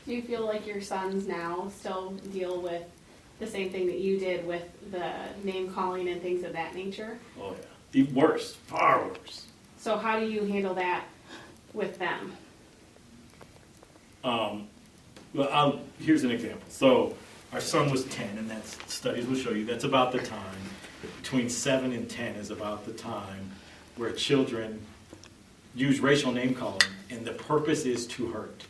Do you feel like your sons now still deal with the same thing that you did with the name calling and things of that nature? Oh yeah, even worse, far worse. So how do you handle that with them? Well, here's an example. So our son was 10, and that's, studies will show you that's about the time, between 7 and 10 is about the time where children use racial name calling, and the purpose is to hurt.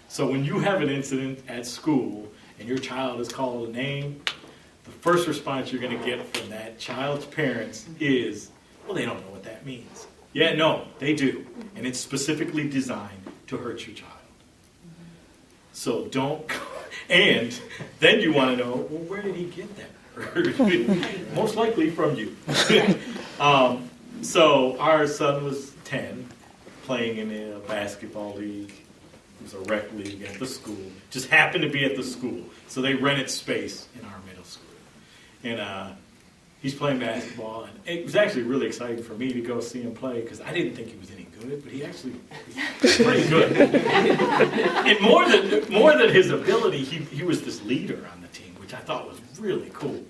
So when you have an incident at school and your child is called a name, the first response you're going to get from that child's parents is, well, they don't know what that means. Yeah, no, they do. And it's specifically designed to hurt your child. So don't, and then you want to know, well, where did he get that? Most likely from you. So our son was 10, playing in a basketball league. It was a rec league at the school. Just happened to be at the school. So they rented space in our middle school. And he's playing basketball. And it was actually really exciting for me to go see him play because I didn't think he was any good, but he actually was pretty good. And more than his ability, he was this leader on the team, which I thought was really cool.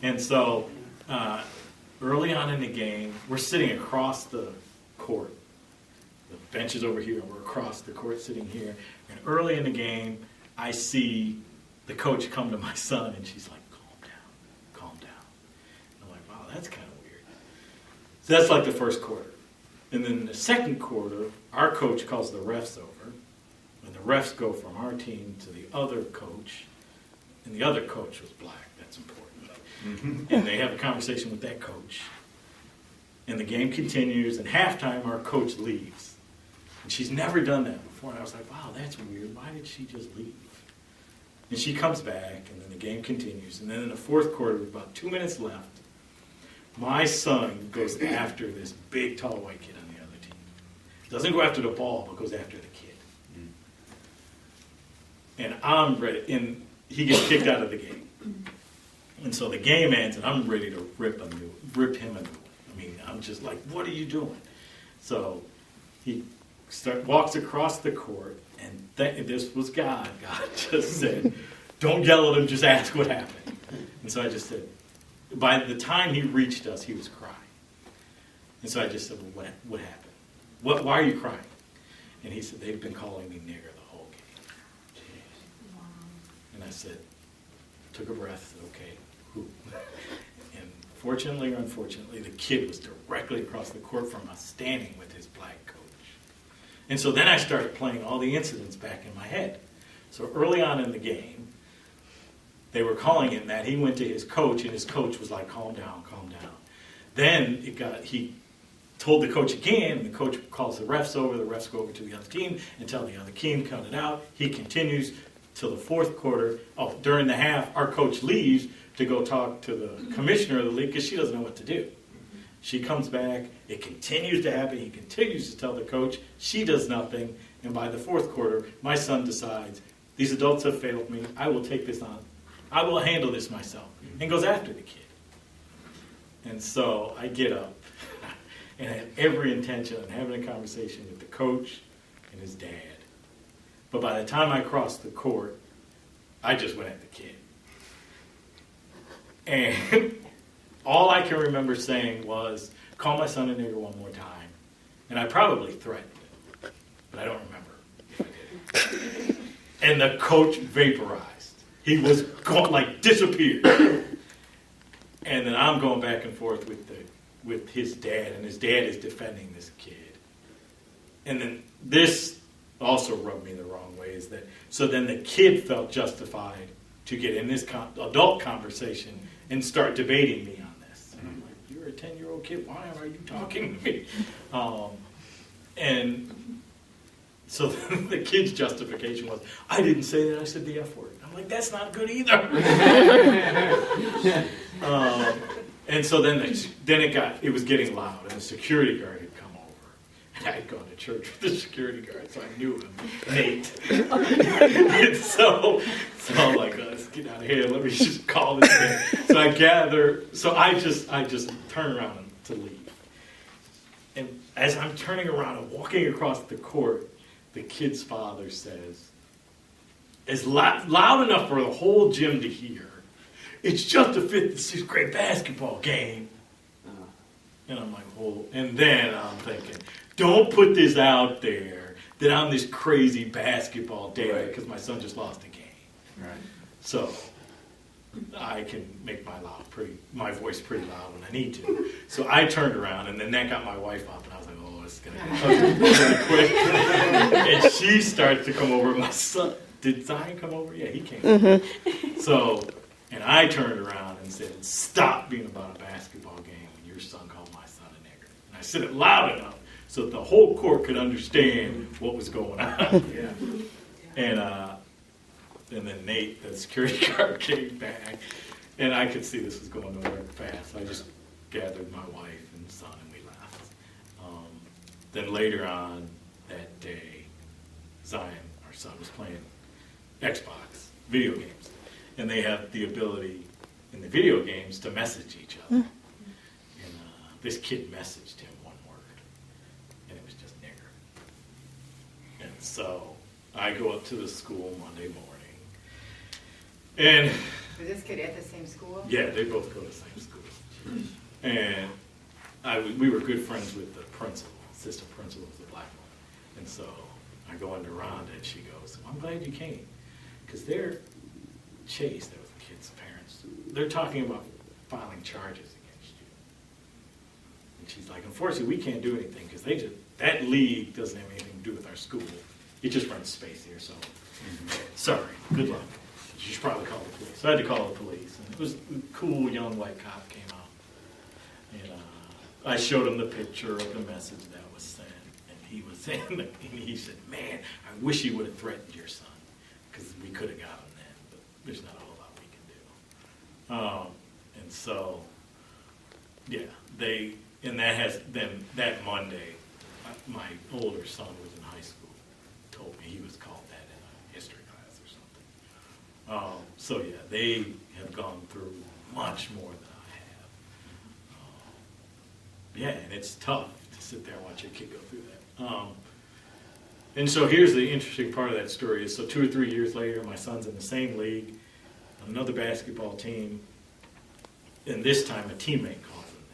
And so early on in the game, we're sitting across the court. The bench is over here, and we're across the court sitting here. And early in the game, I see the coach come to my son, and she's like, calm down. And I'm like, wow, that's kind of weird. So that's like the first quarter. And then the second quarter, our coach calls the refs over, and the refs go from our team to the other coach, and the other coach was black. That's important. Mm-hmm. And they have a conversation with that coach. And the game continues, and halftime, our coach leaves. And she's never done that before. And I was like, wow, that's weird. Why did she just leave? And she comes back, and then the game continues. And then in the fourth quarter, with about 2 minutes left, my son goes after this big, tall, white kid on the other team. Doesn't go after the ball, but goes after the kid. And I'm ready. And he gets kicked out of the game. And so the game ends, and I'm ready to rip him a new one. I mean, I'm just like, what are you doing? So he walks across the court, and this was God. God just said, don't yell at him, just ask what happened. And so I just said, by the time he reached us, he was crying. And so I just said, well, what happened? Why are you crying? And he said, they've been calling me nigger the whole game. Wow. And I said, took a breath, said, okay, who? And fortunately or unfortunately, the kid was directly across the court from us, standing with his black coach. And so then I started playing all the incidents back in my head. So early on in the game, they were calling him that. He went to his coach, and his coach was like, calm down, calm down. Then he told the coach again, and the coach calls the refs over. The refs go over to the other team and tell the other team, cut it out. He continues till the fourth quarter. Oh, during the half, our coach leaves to go talk to the commissioner of the league because she doesn't know what to do. She comes back. It continues to happen. He continues to tell the coach. She does nothing. And by the fourth quarter, my son decides, these adults have failed me. I will take this on. I will handle this myself. And goes after the kid. And so I get up and I had every intention of having a conversation with the coach and his dad. But by the time I crossed the court, I just went at the kid. And all I can remember saying was, call my son a nigger one more time. And I probably threatened it, but I don't remember if I did. And the coach vaporized. He was disappeared. And then I'm going back and forth with his dad, and his dad is defending this kid. And then this also rubbed me the wrong way, is that, so then the kid felt justified to get in this adult conversation and start debating me on this. And I'm like, you're a 10-year-old kid, why are you talking to me? And so the kid's justification was, I didn't say that, I said the F word. I'm like, that's not good either. And so then it was getting loud, and the security guard had come over. And I had gone to church with the security guard, so I knew him, Nate. And so I'm like, let's get out of here, let me just call this man. So I just turn around to leave. And as I'm turning around and walking across the court, the kid's father says, as loud enough for the whole gym to hear. It's just a fifth and sixth grade basketball game. And I'm like, oh, and then I'm thinking, don't put this out there that I'm this crazy basketball dad because my son just lost a game. Right. So I can make my voice pretty loud when I need to. So I turned around, and then that got my wife up, and I was like, oh, it's going to get really quick. And she started to come over. My son, did Zion come over? Yeah, he came over. So, and I turned around and said, stop being about a basketball game when your son called my son a nigger. And I said it loud enough so that the whole court could understand what was going on. Yeah. And then Nate, the security guard, came back, and I could see this was going nowhere fast. I just gathered my wife and son, and we left. Then later on that day, Zion, our son, was playing Xbox video games, and they have the ability in the video games to message each other. And this kid messaged him one word, and it was just nigger. And so I go up to the school Monday morning. And Was this kid at the same school? yeah, they both go to the same school. And we were good friends with the principal, assistant principal was a black woman. And so I go into Rhonda, and she goes, I'm glad you came. Because Chase, that was the kid's parents, they're talking about filing charges against you. And she's like, unfortunately, we can't do anything because that league doesn't have anything to do with our school. It just runs space here, so sorry, good luck. You should probably call the police. So I had to call the police. And it was a cool young white cop came out. And I showed him the picture of the message that was sent. And he was saying, and he said, man, I wish he would have threatened your son. Because we could have got him then. But there's not a whole lot we can do. And so, yeah, that Monday, my older son was in high school, told me he was called that in a history class or something. So yeah, they have gone through much more than I have. Yeah, and it's tough to sit there and watch your kid go through that. And so here's the interesting part of that story is, so 2 or 3 years later, my son's in the same league, another basketball team, and this time a teammate calls him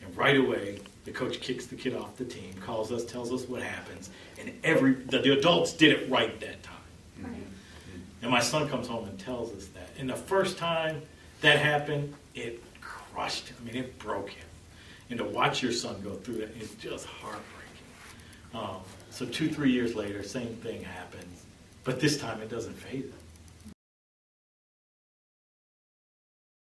that. And right away, the coach kicks the kid off the team, calls us, tells us what happens, and the adults did it right that time. And my son comes home and tells us that. And the first time that happened, it crushed him. I mean, it broke him. And to watch your son go through that is just heartbreaking. So 2, 3 years later, same thing happens. But this time it doesn't faze him.